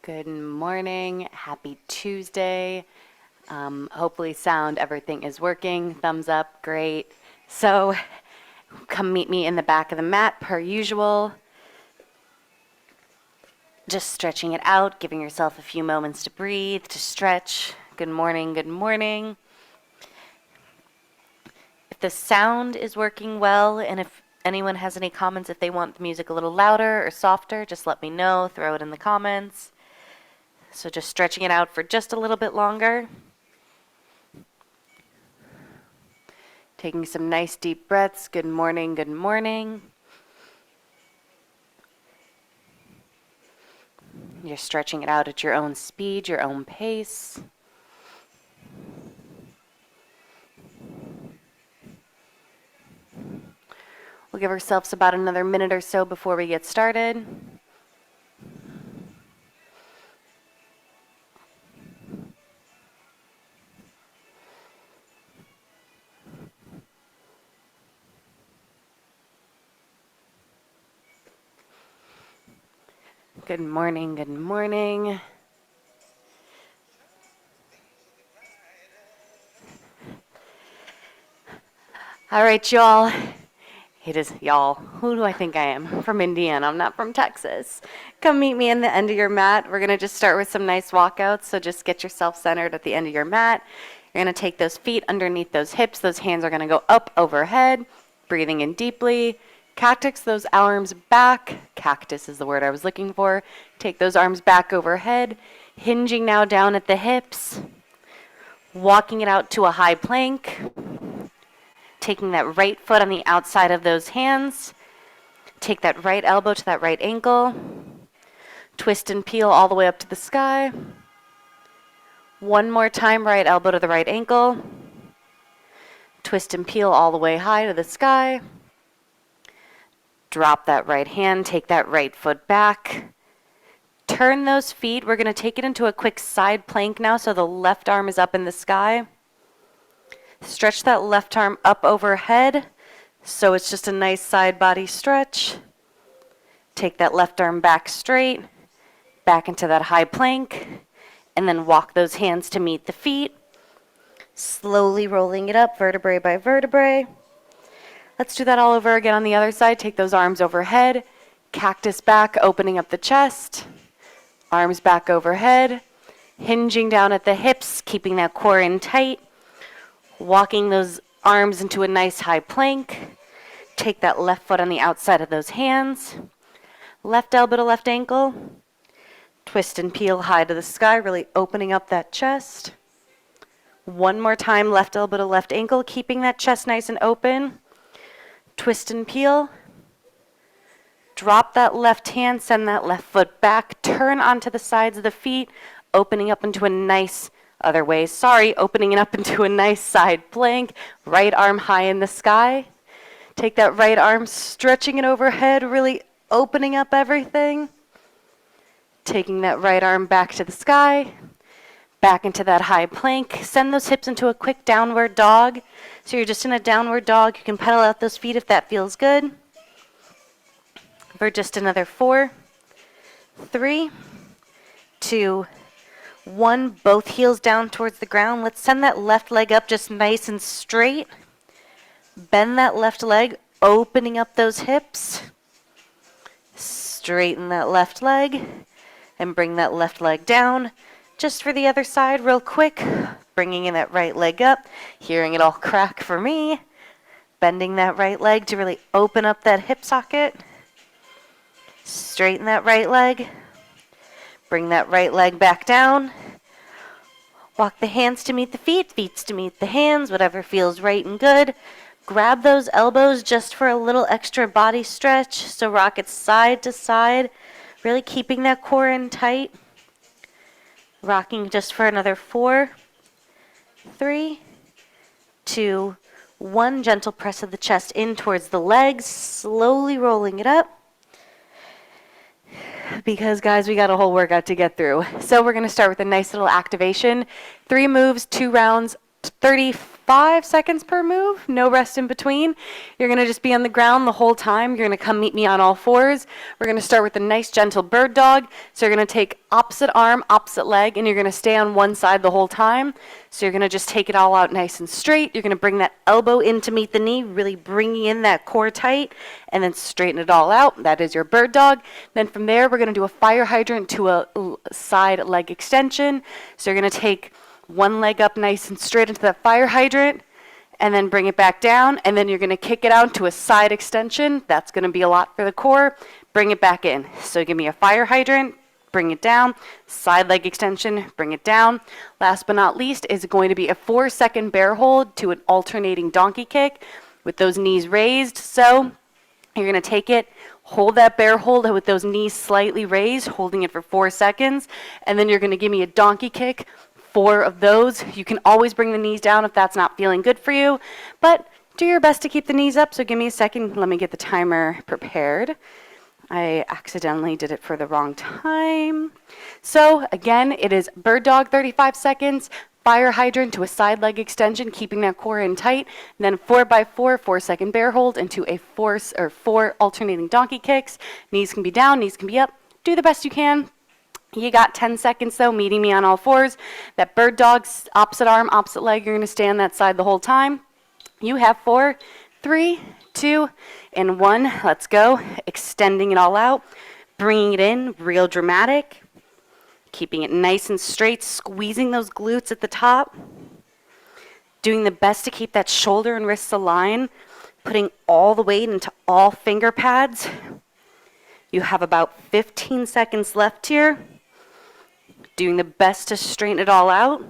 Good morning. Happy Tuesday. Hopefully everything is working. Thumbs up, great. So come meet me in the back of the mat per usual. Just stretching it out, giving yourself a few moments to breathe, to stretch. Good morning, good morning. If the sound is working well, and if anyone has any comments, if they want the music a little louder or softer, just let me know, throw it in the comments. So just stretching it out for just a little bit longer. Taking some nice deep breaths. Good morning, good morning. You're stretching it out at your own speed, your own pace. We'll give ourselves about another minute or so before we get started. Good morning, good morning. All right, y'all. It is y'all. Who do I think I am? I'm from Indiana. I'm not from Texas. Come meet me in the end of your mat. We're going to just start with some nice walkouts. So just get yourself centered at the end of your mat. You're going to take those feet underneath those hips. Those hands are going to go up overhead. Breathing in deeply. Cactus those arms back. Cactus is the word I was looking for. Take those arms back overhead. Hinging now down at the hips. Walking it out to a high plank. Taking that right foot on the outside of those hands. Take that right elbow to that right ankle. Twist and peel all the way up to the sky. One more time, right elbow to the right ankle. Twist and peel all the way high to the sky. Drop that right hand, take that right foot back. Turn those feet. We're going to take it into a quick side plank now, so the left arm is up in the sky. Stretch that left arm up overhead, so it's just a nice side body stretch. Take that left arm back straight, back into that high plank, and then walk those hands to meet the feet. Slowly rolling it up, vertebrae by vertebrae. Let's do that all over again on the other side. Take those arms overhead, cactus back, opening up the chest. Arms back overhead, hinging down at the hips, keeping that core in tight. Walking those arms into a nice high plank. Take that left foot on the outside of those hands. Left elbow to left ankle. Twist and peel high to the sky, really opening up that chest. One more time, left elbow to left ankle, keeping that chest nice and open. Twist and peel. Drop that left hand, send that left foot back, turn onto the sides of the feet, opening up into a nice other way. Opening it up into a nice side plank. Right arm high in the sky. Take that right arm, stretching it overhead, really opening up everything. Taking that right arm back to the sky. Back into that high plank. Send those hips into a quick downward dog. So you're just in a downward dog. You can pedal out those feet if that feels good. For just another 4, 3, 2, 1. Both heels down towards the ground. Let's send that left leg up just nice and straight. Bend that left leg, opening up those hips. Straighten that left leg and bring that left leg down. Just for the other side real quick, bringing in that right leg up, hearing it all crack for me. Bending that right leg to really open up that hip socket. Straighten that right leg. Bring that right leg back down. Walk the hands to meet the feet, feet to meet the hands, whatever feels right and good. Grab those elbows just for a little extra body stretch. So rock it side to side, really keeping that core in tight. Rocking just for another 4, 3, 2, 1. Gentle press of the chest in towards the legs, slowly rolling it up. Because, guys, we got a whole workout to get through. So we're going to start with a nice little activation. 3 moves, 2 rounds, 30 5 seconds per move, no rest in between. You're going to just be on the ground the whole time. You're going to come meet me on all fours. We're going to start with a nice gentle bird dog. So you're going to take opposite arm, opposite leg, and you're going to stay on one side the whole time. So you're going to just take it all out nice and straight. You're going to bring that elbow in to meet the knee, really bringing in that core tight, and then straighten it all out. That is your bird dog. Then from there, we're going to do a fire hydrant to a side leg extension. So you're going to take one leg up nice and straight into that fire hydrant, and then bring it back down, and then you're going to kick it out to a side extension. That's going to be a lot for the core. Bring it back in. So give me a fire hydrant, bring it down, side leg extension, bring it down. Last but not least is going to be a 4-second bear hold to an alternating donkey kick with those knees raised. So you're going to take it, hold that bear hold with those knees slightly raised, holding it for 4 seconds, and then you're going to give me a donkey kick. 4 of those. You can always bring the knees down if that's not feeling good for you, but do your best to keep the knees up. So give me a second. Let me get the timer prepared. I accidentally did it for the wrong time. So again, it is bird dog 35 seconds, fire hydrant to a side leg extension, keeping that core in tight, and then 4x4, 4-second bear hold into a 4 alternating donkey kicks. Knees can be down, knees can be up. Do the best you can. You got 10 seconds though, meeting me on all fours. That bird dog, opposite arm, opposite leg, you're gonna stay on that side the whole time. You have 4, 3, 2, and 1. Let's go. Extending it all out, bringing it in, real dramatic. Keeping it nice and straight, squeezing those glutes at the top. Doing the best to keep that shoulder and wrists aligned, putting all the weight into all finger pads. You have about 15 seconds left here. Doing the best to straighten it all out,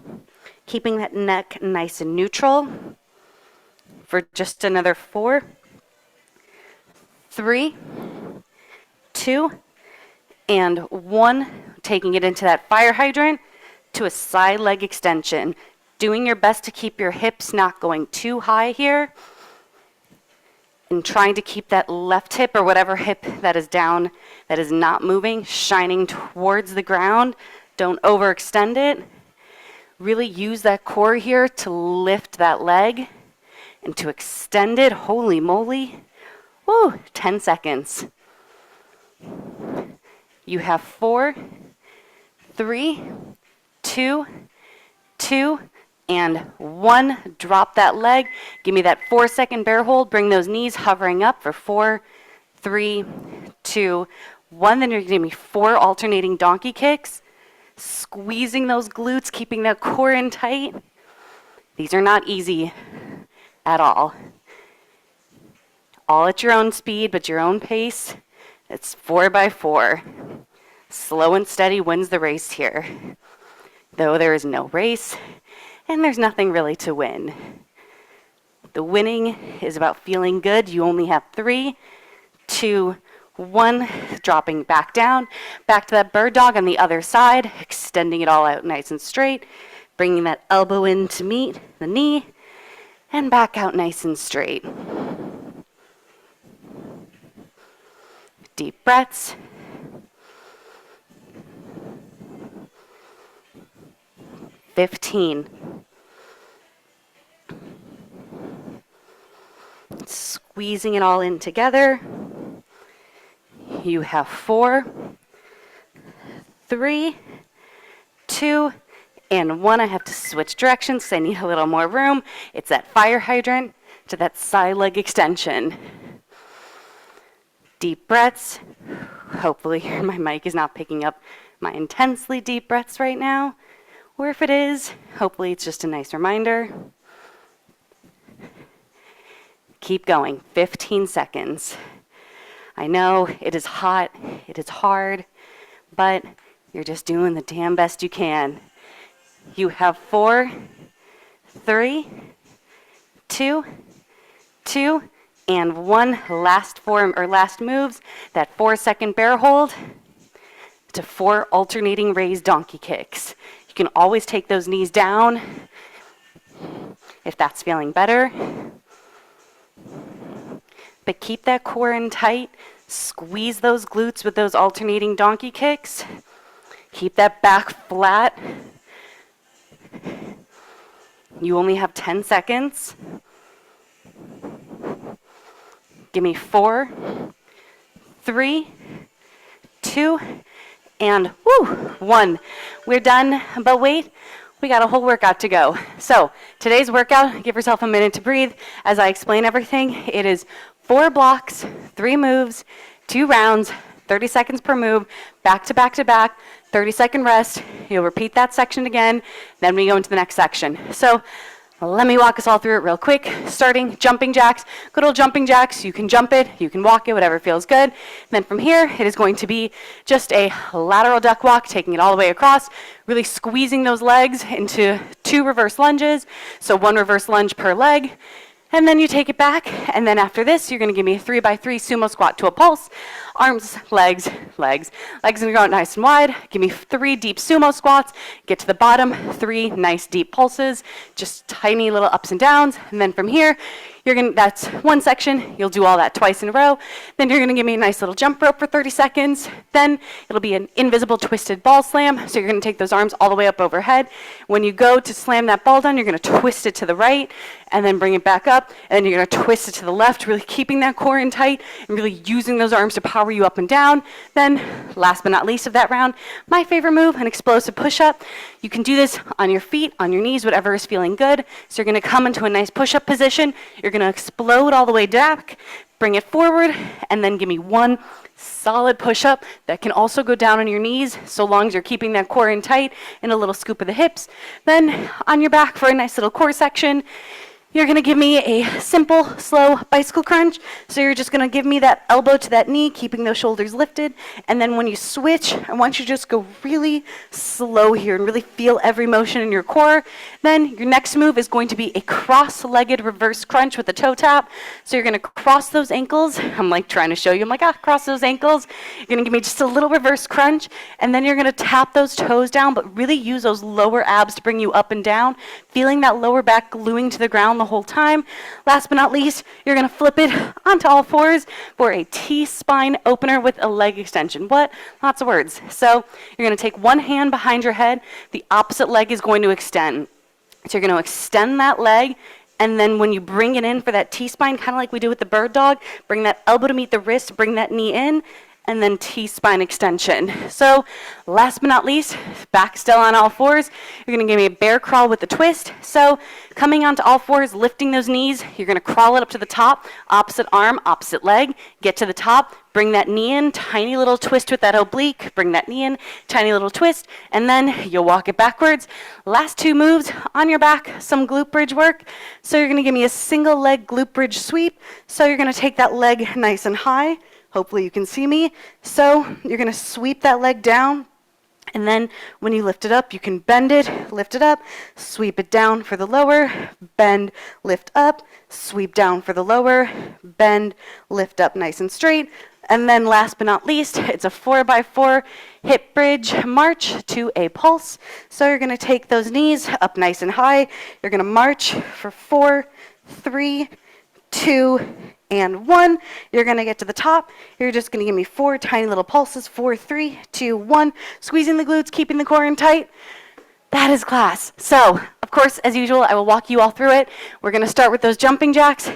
keeping that neck nice and neutral for just another 4, 3, 2, and 1. Taking it into that fire hydrant to a side leg extension. Doing your best to keep your hips not going too high here, and trying to keep that left hip or whatever hip that is down, that is not moving, shining towards the ground. Don't overextend it. Really use that core here to lift that leg and to extend it. Holy moly. Woo, 10 seconds. You have 4, 3, 2, and 1. Drop that leg. Give me that 4-second bear hold. Bring those knees hovering up for 4, 3, 2, 1. Then you're going to give me 4 alternating donkey kicks. Squeezing those glutes, keeping that core in tight. These are not easy at all. All at your own speed, but your own pace. It's 4x4. Slow and steady wins the race here. Though there is no race, and there's nothing really to win. The winning is about feeling good. You only have 3, 2, 1, dropping back down, back to that bird dog on the other side, extending it all out nice and straight, bringing that elbow in to meet the knee, and back out nice and straight. Deep breaths. "15. Squeezing it all in together. You have 4, 3, 2, and 1. I have to switch directions because I need a little more room. It's that fire hydrant to that side leg extension. Deep breaths. Hopefully my mic is not picking up my intensely deep breaths right now. Or if it is, hopefully it's just a nice reminder. Keep going. 15 seconds. I know it is hot, it is hard, but you're just doing the damn best you can. You have 4, 3, 2, and 1. Last moves. That 4-second bear hold to 4 alternating raised donkey kicks. You can always take those knees down if that's feeling better. But keep that core in tight. Squeeze those glutes with those alternating donkey kicks. Keep that back flat. You only have 10 seconds. Give me 4, 3, 2, and 1. We're done, but wait, we got a whole workout to go. So today's workout, give yourself a minute to breathe. As I explain everything, it is 4 blocks, 3 moves, 2 rounds, 30 seconds per move, back to back to back, 30-second rest. You'll repeat that section again, then we go into the next section. So let me walk us all through it real quick. Starting jumping jacks, good old jumping jacks. You can jump it, you can walk it, whatever feels good. Then from here, it is going to be just a lateral duck walk, taking it all the way across, really squeezing those legs into 2 reverse lunges. So 1 reverse lunge per leg. And then you take it back, and then after this, you're gonna give me a 3x3 sumo squat to a pulse. Arms, legs, legs. Legs gonna go out nice and wide. Give me 3 deep sumo squats. Get to the bottom, 3 nice deep pulses. Just tiny little ups and downs. And then from here, that's 1 section. You'll do all that twice in a row. Then you're gonna give me a nice little jump rope for 30 seconds. Then it'll be an invisible twisted ball slam. So you're gonna take those arms all the way up overhead. When you go to slam that ball down, you're gonna twist it to the right and then bring it back up. And then you're gonna twist it to the left, really keeping that core in tight and really using those arms to power you up and down. Then, last but not least of that round, my favorite move, an explosive push-up. You can do this on your feet, on your knees, whatever is feeling good. So you're gonna come into a nice push-up position. You're gonna explode all the way back, bring it forward, and then give me 1 solid push-up that can also go down on your knees, so long as you're keeping that core in tight, and a little scoop of the hips. Then on your back for a nice little core section. You're gonna give me a simple, slow bicycle crunch. So you're just gonna give me that elbow to that knee, keeping those shoulders lifted. And then when you switch, I want you to just go really slow here and really feel every motion in your core. Then your next move is going to be a cross-legged reverse crunch with a toe tap. So you're gonna cross those ankles. I'm like trying to show you, I'm like, cross those ankles. You're gonna give me just a little reverse crunch, and then you're gonna tap those toes down, but really use those lower abs to bring you up and down, feeling that lower back gluing to the ground the whole time. Last but not least, you're gonna flip it onto all 4s for a T-spine opener with a leg extension. What? Lots of words. So you're gonna take 1 hand behind your head, the opposite leg is going to extend. So you're gonna extend that leg, and then when you bring it in for that T-spine, kind of like we do with the bird dog, bring that elbow to meet the wrist, bring that knee in, and then T-spine extension. So last but not least, back still on all 4s, you're gonna give me a bear crawl with a twist. So coming onto all 4s, lifting those knees, you're gonna crawl it up to the top, opposite arm, opposite leg, get to the top, bring that knee in, tiny little twist with that oblique, bring that knee in, tiny little twist, and then you'll walk it backwards. Last 2 moves on your back, some glute bridge work. So you're gonna give me a single leg glute bridge sweep. So you're gonna take that leg nice and high. Hopefully you can see me. So you're gonna sweep that leg down, and then when you lift it up, you can bend it, lift it up, sweep it down for the lower, bend, lift up, sweep down for the lower, bend, lift up nice and straight. And then last but not least, it's a 4x4 hip bridge march to a pulse. So you're gonna take those knees up nice and high. You're gonna march for 4, 3, 2, and 1. You're gonna get to the top. You're just gonna give me 4 tiny little pulses. 4, 3, 2, 1. Squeezing the glutes, keeping the core in tight. That is class. So, of course, as usual, I will walk you all through it. We're gonna start with those jumping jacks.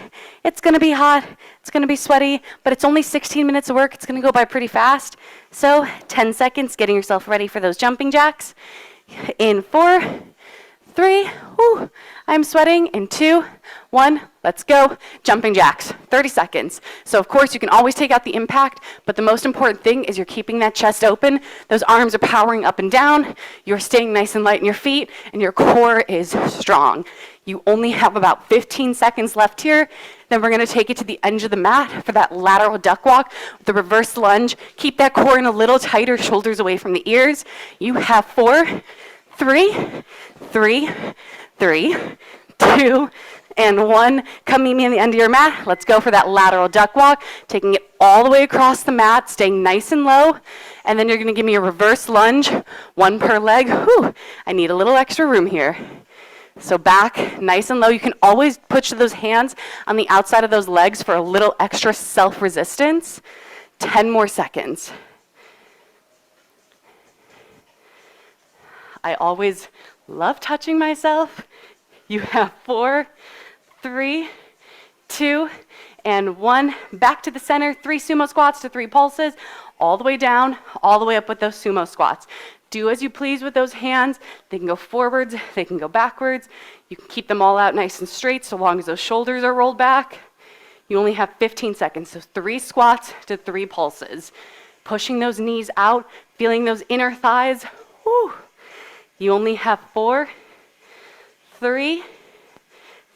It's gonna be hot, it's gonna be sweaty, but it's only 16 minutes of work. It's gonna go by pretty fast. So, 10 seconds, getting yourself ready for those jumping jacks. In 4, 3, I'm sweating. In 2, 1, let's go. Jumping jacks, 30 seconds. So of course you can always take out the impact, but the most important thing is you're keeping that chest open. Those arms are powering up and down. You're staying nice and light in your feet, and your core is strong. You only have about 15 seconds left here. Then we're gonna take it to the edge of the mat for that lateral duck walk with the reverse lunge. Keep that core in a little tighter, shoulders away from the ears. You have 4, 3, 3, 3, 2, and 1. Come meet me on the end of your mat. Let's go for that lateral duck walk, taking it all the way across the mat, staying nice and low. And then you're gonna give me a reverse lunge, 1 per leg. I need a little extra room here. So back, nice and low. You can always push those hands on the outside of those legs for a little extra self-resistance. 10 more seconds. I always love touching myself. You have 4, 3, 2, and 1. Back to the center, 3 sumo squats to 3 pulses, all the way down, all the way up with those sumo squats. Do as you please with those hands. They can go forwards, they can go backwards. You can keep them all out nice and straight so long as those shoulders are rolled back. You only have 15 seconds, so 3 squats to 3 pulses. Pushing those knees out, feeling those inner thighs. Whew. You only have 4, 3,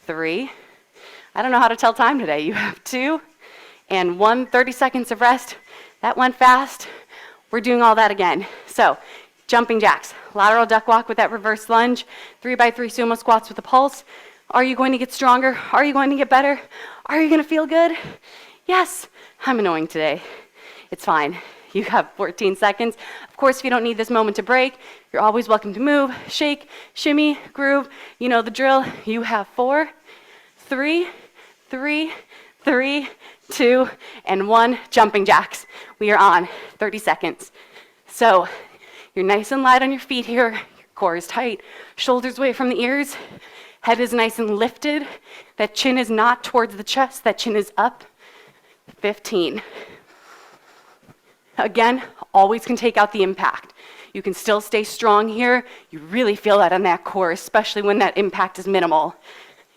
3. I don't know how to tell time today. You have 2 and 1, 30 seconds of rest. That went fast. We're doing all that again. So, jumping jacks, lateral duck walk with that reverse lunge, 3x3 sumo squats with a pulse. Are you going to get stronger? Are you going to get better? Are you going to feel good? Yes. I'm annoying today. It's fine. You have 14 seconds. Of course, if you don't need this moment to break, you're always welcome to move, shake, shimmy, groove. You know the drill. You have 4, 3, 3, 3, 2, and 1. Jumping jacks. We are on 30 seconds. So you're nice and light on your feet here. Your core is tight. Shoulders away from the ears. Head is nice and lifted. That chin is not towards the chest. That chin is up. 15. Again, always can take out the impact. You can still stay strong here. You really feel that on that core, especially when that impact is minimal.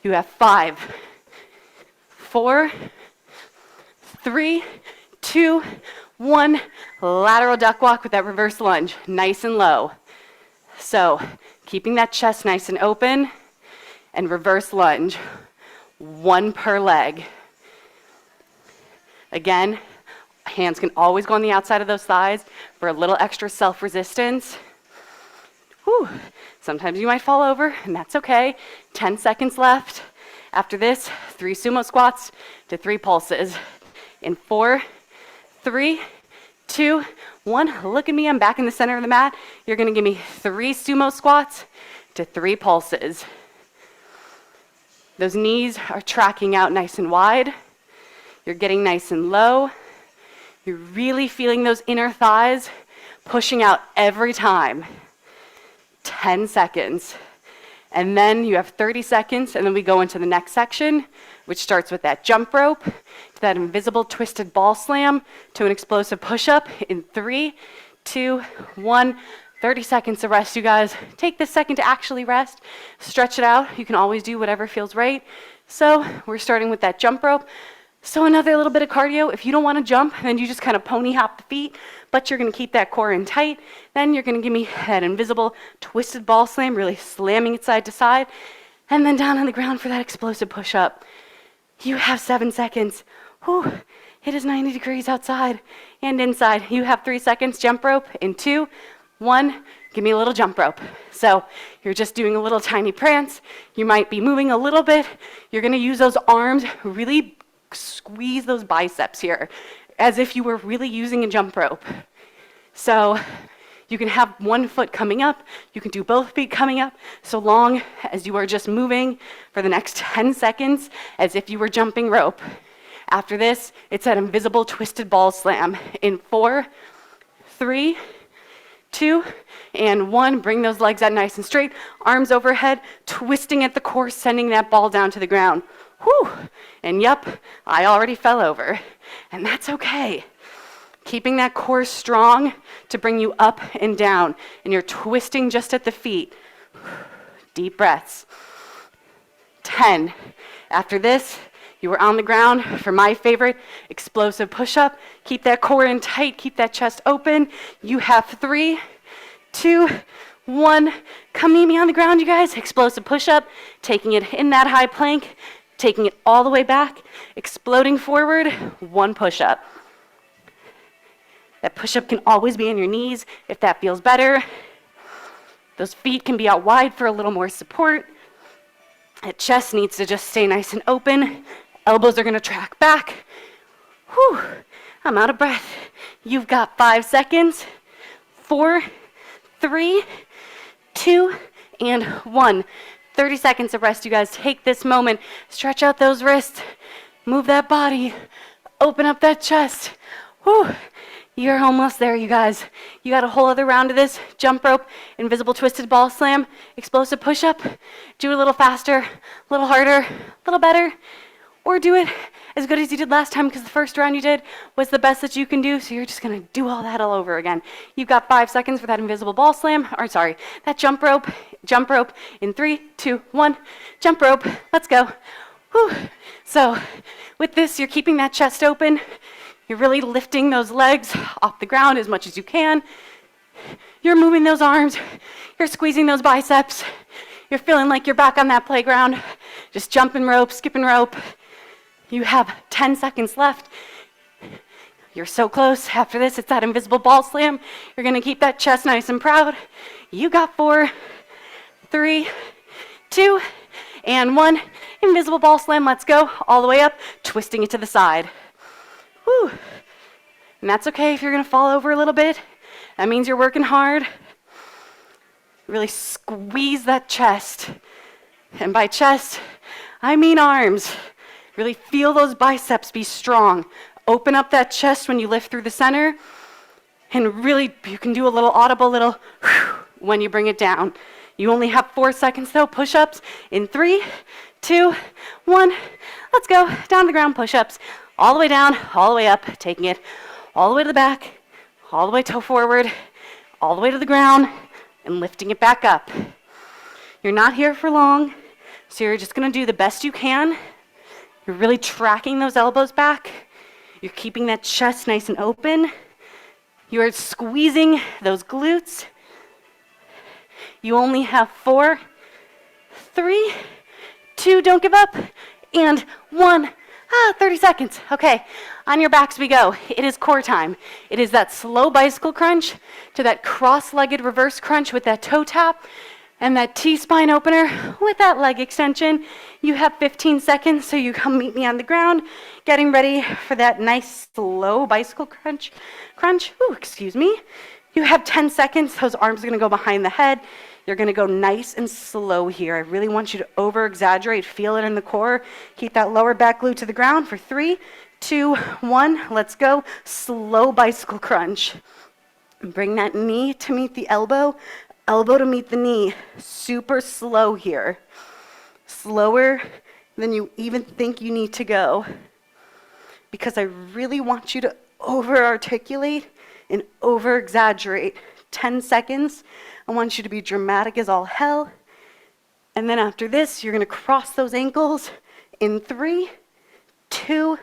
You have 5, 4, 3, 2, 1. Lateral duck walk with that reverse lunge, nice and low. So, keeping that chest nice and open, and reverse lunge, 1 per leg. Again, hands can always go on the outside of those thighs for a little extra self-resistance. Whew. Sometimes you might fall over, and that's okay. 10 seconds left. After this, 3 sumo squats to 3 pulses. In 4, 3, 2, 1. Look at me, I'm back in the center of the mat. You're gonna give me 3 sumo squats to 3 pulses. Those knees are tracking out nice and wide. You're getting nice and low. You're really feeling those inner thighs pushing out every time. 10 seconds. And then you have 30 seconds, and then we go into the next section, which starts with that jump rope, to that invisible twisted ball slam, to an explosive push-up in 3, 2, 1. 30 seconds of rest, you guys. Take this second to actually rest. Stretch it out. You can always do whatever feels right. So we're starting with that jump rope. So another little bit of cardio. If you don't want to jump, then you just kind of pony hop the feet, but you're going to keep that core in tight. Then you're going to give me that invisible twisted ball slam, really slamming it side to side, and then down on the ground for that explosive push-up. You have 7 seconds. Whew. It is 90 degrees outside and inside. You have 3 seconds. Jump rope in 2, 1. Give me a little jump rope. So you're just doing a little tiny prance. You might be moving a little bit. You're going to use those arms, really squeeze those biceps here, as if you were really using a jump rope. So you can have one foot coming up, you can do both feet coming up, so long as you are just moving for the next 10 seconds as if you were jumping rope. After this, it's that invisible twisted ball slam in 4, 3, 2, and 1. Bring those legs out nice and straight, arms overhead, twisting at the core, sending that ball down to the ground. Whew. And yup, I already fell over, and that's okay. Keeping that core strong to bring you up and down, and you're twisting just at the feet. Deep breaths. 10. After this, you are on the ground for my favorite explosive push-up. Keep that core in tight, keep that chest open. You have 3, 2, 1. Come meet me on the ground, you guys. Explosive push-up, taking it in that high plank, taking it all the way back, exploding forward, 1 push-up. That push-up can always be on your knees if that feels better. Those feet can be out wide for a little more support. That chest needs to just stay nice and open. Elbows are gonna track back. Whew, I'm out of breath. You've got 5 seconds. 4, 3, 2, and 1. 30 seconds of rest, you guys. Take this moment, stretch out those wrists, move that body, open up that chest. Whew. You're almost there, you guys. You got a whole other round of this. Jump rope, invisible twisted ball slam, explosive push-up. Do it a little faster, a little harder, a little better. Or do it as good as you did last time, because the first round you did was the best that you can do, so you're just gonna do all that all over again. You've got 5 seconds for that invisible ball slam, or sorry, that jump rope in 3, 2, 1, jump rope, let's go. Whew. So with this, you're keeping that chest open, you're really lifting those legs off the ground as much as you can, you're moving those arms, you're squeezing those biceps, you're feeling like you're back on that playground, just jumping rope, skipping rope. You have 10 seconds left. You're so close. After this, it's that invisible ball slam. You're gonna keep that chest nice and proud. You got 4, 3, 2, and 1. Invisible ball slam, let's go. All the way up, twisting it to the side. Whew. And that's okay if you're gonna fall over a little bit. That means you're working hard. Really squeeze that chest. And by chest, I mean arms. Really feel those biceps be strong. Open up that chest when you lift through the center. And really, you can do a little audible little when you bring it down. You only have 4 seconds though. Push-ups in 3, 2, 1. Let's go. Down to the ground push-ups. All the way down, all the way up. Taking it all the way to the back, all the way toe forward, all the way to the ground, and lifting it back up. You're not here for long, so you're just gonna do the best you can. You're really tracking those elbows back. You're keeping that chest nice and open. You are squeezing those glutes. You only have 4, 3, 2, don't give up, and 1. 30 seconds. Okay, on your backs we go. It is core time. It is that slow bicycle crunch to that cross-legged reverse crunch with that toe tap and that T-spine opener with that leg extension. You have 15 seconds, so you come meet me on the ground, getting ready for that nice slow bicycle crunch. Ooh, excuse me. You have 10 seconds. Those arms are gonna go behind the head. You're gonna go nice and slow here. I really want you to over-exaggerate, feel it in the core. Keep that lower back glute to the ground for 3, 2, 1. Let's go. Slow bicycle crunch. Bring that knee to meet the elbow, elbow to meet the knee. Super slow here. Slower than you even think you need to go. Because I really want you to over-articulate and over-exaggerate. 10 seconds. I want you to be dramatic as all hell. And then after this, you're gonna cross those ankles in 3, 2,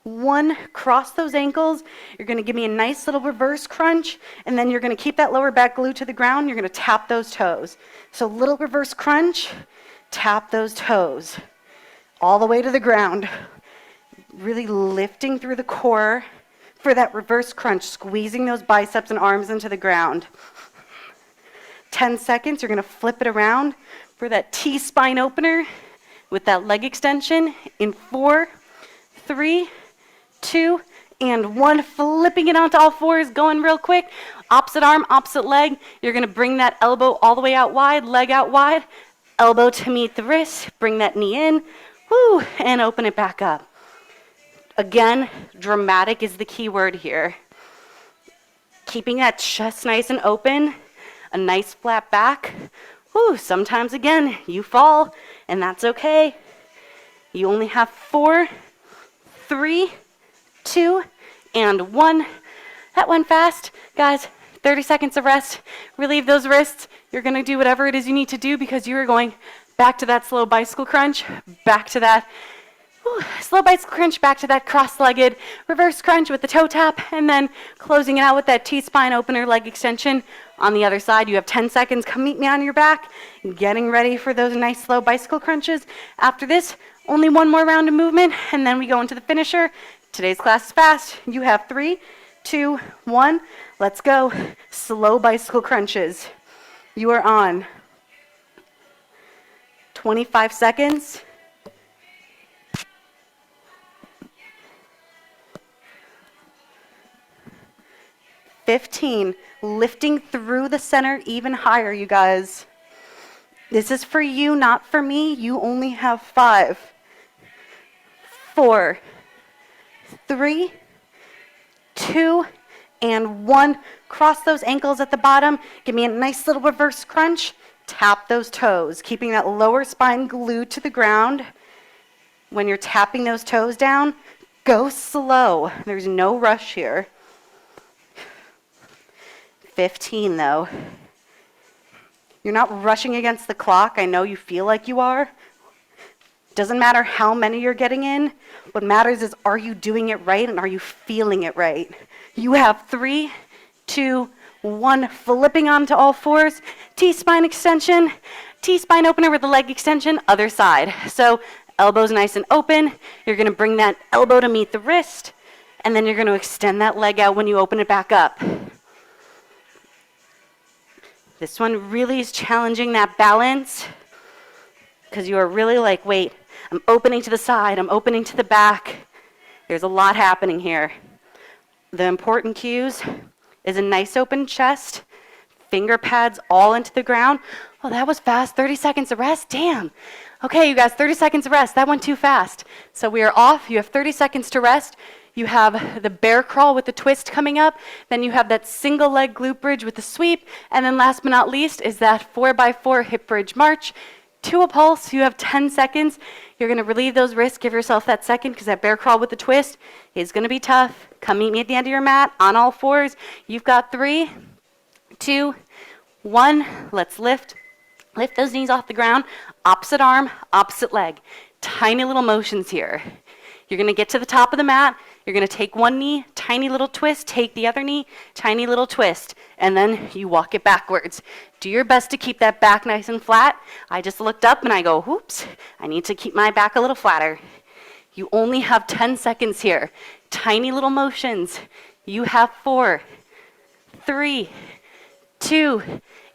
1. Cross those ankles. You're gonna give me a nice little reverse crunch, and then you're gonna keep that lower back glute to the ground. You're gonna tap those toes. So little reverse crunch, tap those toes. All the way to the ground. Really lifting through the core for that reverse crunch, squeezing those biceps and arms into the ground. 10 seconds, you're gonna flip it around for that T-spine opener with that leg extension in 4, 3, 2, and 1. Flipping it onto all fours, going real quick. Opposite arm, opposite leg. You're gonna bring that elbow all the way out wide, leg out wide, elbow to meet the wrist, bring that knee in, whoo, and open it back up. Again, dramatic is the key word here. Keeping that chest nice and open, a nice flat back. Whew, sometimes again, you fall, and that's okay. You only have 4, 3, 2, and 1. That went fast. Guys, 30 seconds of rest. Relieve those wrists. You're gonna do whatever it is you need to do because you are going back to that slow bicycle crunch, back to that slow bicycle crunch, back to that cross-legged reverse crunch with the toe tap, and then closing it out with that T-spine opener leg extension on the other side. You have 10 seconds. Come meet me on your back, getting ready for those nice slow bicycle crunches. After this, only one more round of movement, and then we go into the finisher. Today's class is fast. You have 3, 2, 1. Let's go. Slow bicycle crunches. You are on. 25 seconds. 15, lifting through the center even higher, you guys. This is for you, not for me. You only have 5, 4, 3, 2, and 1. Cross those ankles at the bottom. Give me a nice little reverse crunch. Tap those toes, keeping that lower spine glued to the ground. When you're tapping those toes down, go slow. There's no rush here. 15 though. You're not rushing against the clock. I know you feel like you are. Doesn't matter how many you're getting in. What matters is, are you doing it right and are you feeling it right? You have 3, 2, 1. Flipping onto all fours. T-spine extension. T-spine opener with the leg extension. Other side. So elbows nice and open. You're going to bring that elbow to meet the wrist. And then you're going to extend that leg out when you open it back up. This one really is challenging that balance, because you are really like, wait, I'm opening to the side, I'm opening to the back. There's a lot happening here. The important cues is a nice open chest, finger pads all into the ground. Oh, that was fast. 30 seconds of rest. Damn. Okay, you guys, 30 seconds of rest. That went too fast. So we are off. You have 30 seconds to rest. You have the bear crawl with the twist coming up. Then you have that single leg glute bridge with the sweep. And then last but not least is that 4x4 hip bridge march. To a pulse. You have 10 seconds. You're going to relieve those wrists. Give yourself that second, because that bear crawl with the twist is going to be tough. Come meet me at the end of your mat on all fours. You've got 3, 2, 1. Let's lift. Lift those knees off the ground. Opposite arm, opposite leg. Tiny little motions here. You're going to get to the top of the mat. You're going to take one knee, tiny little twist, take the other knee, tiny little twist, and then you walk it backwards. Do your best to keep that back nice and flat. I just looked up and I go, oops, I need to keep my back a little flatter. You only have 10 seconds here. Tiny little motions. You have 4, 3, 2,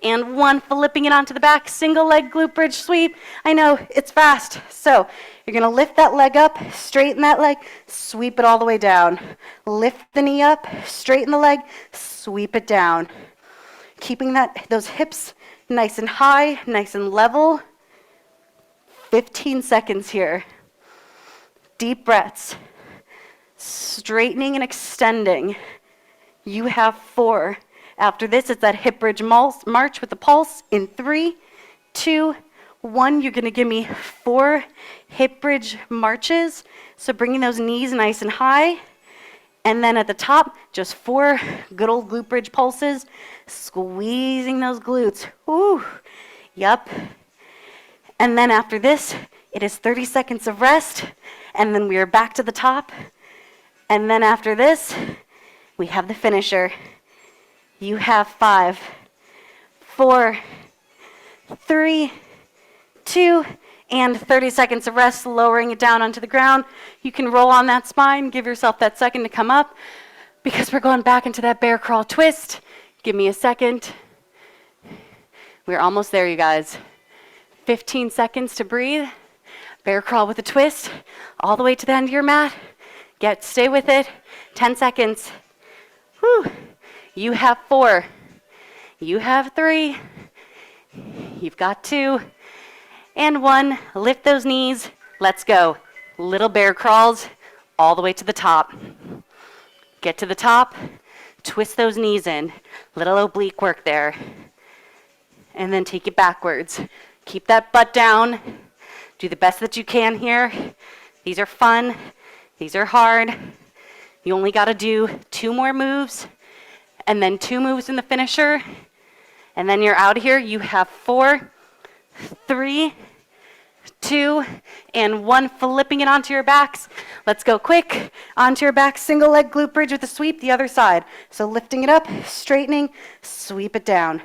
and 1. Flipping it onto the back. Single leg glute bridge sweep. I know, it's fast. So you're going to lift that leg up, straighten that leg, sweep it all the way down. Lift the knee up, straighten the leg, sweep it down. Keeping those hips nice and high, nice and level. 15 seconds here. Deep breaths. Straightening and extending. You have 4. After this, it's that hip bridge march with the pulse in 3, 2, 1. You're going to give me 4 hip bridge marches. So bringing those knees nice and high. And then at the top, just 4 good old glute bridge pulses. Squeezing those glutes. Ooh, yup. And then after this, it is 30 seconds of rest. And then we are back to the top. And then after this, we have the finisher. You have 5, 4, 3, 2, and 30 seconds of rest, lowering it down onto the ground. You can roll on that spine, give yourself that second to come up, because we're going back into that bear crawl twist. Give me a second. We're almost there, you guys. 15 seconds to breathe. Bear crawl with a twist, all the way to the end of your mat. Stay with it. 10 seconds. Whew. You have 4. You have 3. You've got 2. And 1. Lift those knees. Let's go. Little bear crawls all the way to the top. Get to the top. Twist those knees in. Little oblique work there. And then take it backwards. Keep that butt down. Do the best that you can here. These are fun. These are hard. You only got to do 2 more moves. And then 2 moves in the finisher. And then you're out of here. You have 4, 3, 2, and 1. Flipping it onto your backs. Let's go quick. Onto your back. Single leg glute bridge with a sweep the other side. So lifting it up, straightening, sweep it down.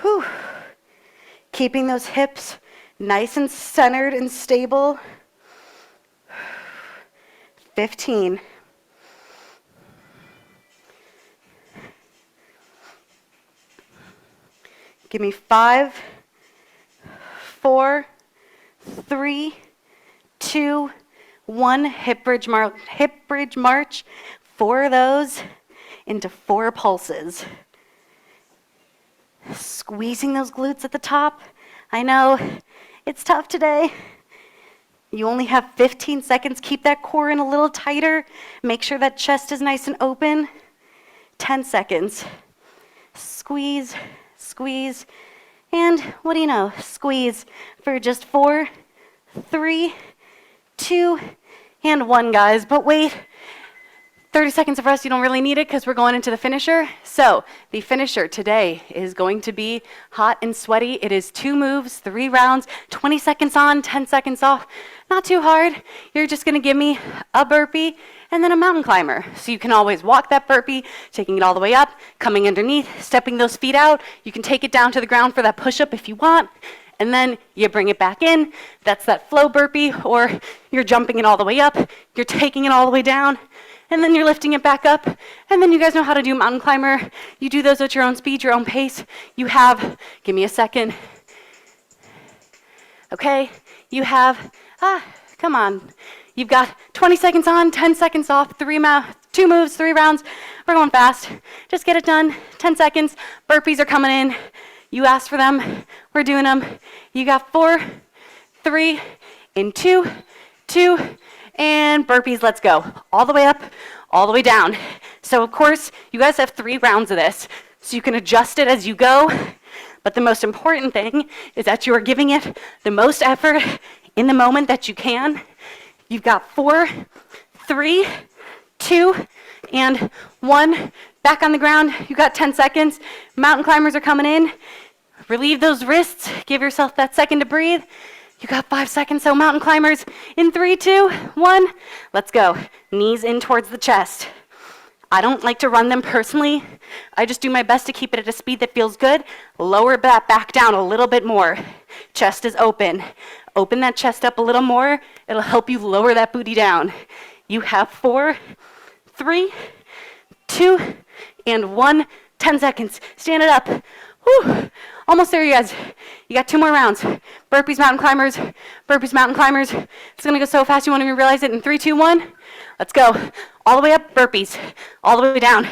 Whew. Keeping those hips nice and centered and stable. 15. Give me 5, 4, 3, 2, 1. Hip bridge march. 4 of those into 4 pulses. Squeezing those glutes at the top. I know, it's tough today. You only have 15 seconds. Keep that core in a little tighter. Make sure that chest is nice and open. 10 seconds. Squeeze, squeeze, and what do you know? Squeeze for just 4, 3, 2, and 1, guys. But wait, 30 seconds of rest, you don't really need it because we're going into the finisher. So the finisher today is going to be hot and sweaty. It is 2 moves, 3 rounds, 20 seconds on, 10 seconds off. Not too hard. You're just gonna give me a burpee and then a mountain climber. So you can always walk that burpee, taking it all the way up, coming underneath, stepping those feet out. You can take it down to the ground for that push-up if you want, and then you bring it back in. That's that flow burpee, or you're jumping it all the way up, you're taking it all the way down, and then you're lifting it back up. And then you guys know how to do mountain climber. You do those at your own speed, your own pace. You have, give me a second. Okay, you have, come on. You've got 20 seconds on, 10 seconds off, 2 moves, 3 rounds. We're going fast. Just get it done, 10 seconds. Burpees are coming in. You asked for them, we're doing them. You got 4, 3, and 2, and burpees, let's go. All the way up, all the way down. So of course, you guys have 3 rounds of this, so you can adjust it as you go. But the most important thing is that you are giving it the most effort in the moment that you can. You've got 4, 3, 2, and 1. Back on the ground, you got 10 seconds. Mountain climbers are coming in. Relieve those wrists. Give yourself that second to breathe. You got 5 seconds, so mountain climbers in 3, 2, 1. Let's go. Knees in towards the chest. I don't like to run them personally. I just do my best to keep it at a speed that feels good. Lower that back down a little bit more. Chest is open. Open that chest up a little more. It'll help you lower that booty down. You have 4, 3, 2, and 1. 10 seconds. Stand it up. Whew. Almost there, you guys. You got 2 more rounds. Burpees, mountain climbers. Burpees, mountain climbers. It's gonna go so fast you won't even realize it. In 3, 2, 1. Let's go. All the way up, burpees. All the way down.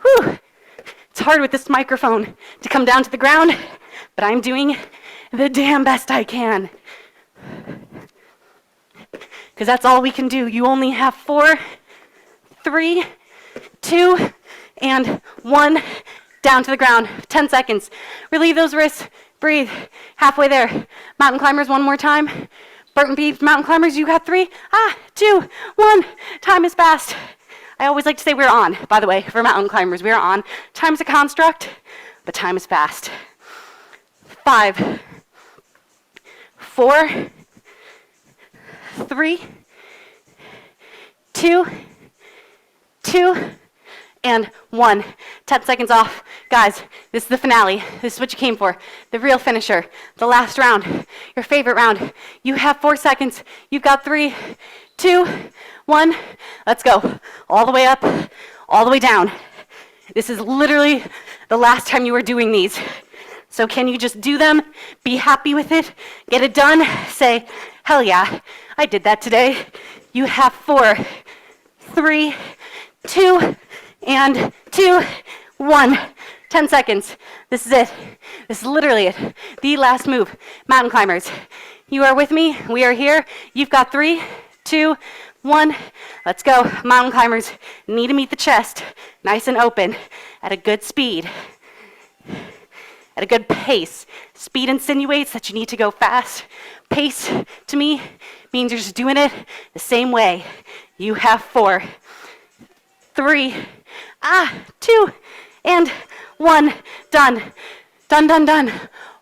Whew. It's hard with this microphone to come down to the ground, but I'm doing the damn best I can. Because that's all we can do. You only have 4, 3, 2, and 1. Down to the ground. 10 seconds. Relieve those wrists. Breathe. Halfway there. Mountain climbers, 1 more time. Burpees, mountain climbers, you got 3, 2, 1. Time is fast. I always like to say we're on, by the way, for mountain climbers. We're on. Time's a construct, but time is fast. 5, 4, 3, 2, and 1. 10 seconds off. Guys, this is the finale. This is what you came for. The real finisher. The last round. Your favorite round. You have 4 seconds. You've got 3, 2, 1. Let's go. All the way up, all the way down. This is literally the last time you were doing these. So can you just do them? Be happy with it? Get it done? Say, hell yeah, I did that today. You have 4, 3, 2, and 2, 1. 10 seconds. This is it. This is literally it. The last move. Mountain climbers. You are with me. We are here. You've got 3, 2, 1. Let's go. Mountain climbers. Need to meet the chest. Nice and open. At a good speed. At a good pace. Speed insinuates that you need to go fast. Pace, to me, means you're just doing it the same way. You have 4, 3, 2, and 1. Done. Done, done, done.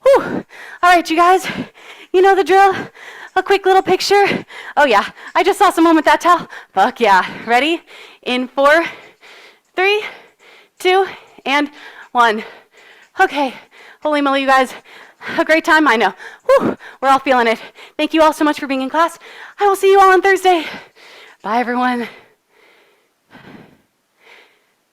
Whew. All right, you guys, you know the drill. A quick little picture. Oh yeah, I just saw someone with that towel. Fuck yeah. Ready? In 4, 3, 2, and 1. Okay. Holy moly, you guys. A great time, I know. Whew. We're all feeling it. Thank you all so much for being in class. I will see you all on Thursday. Bye, everyone.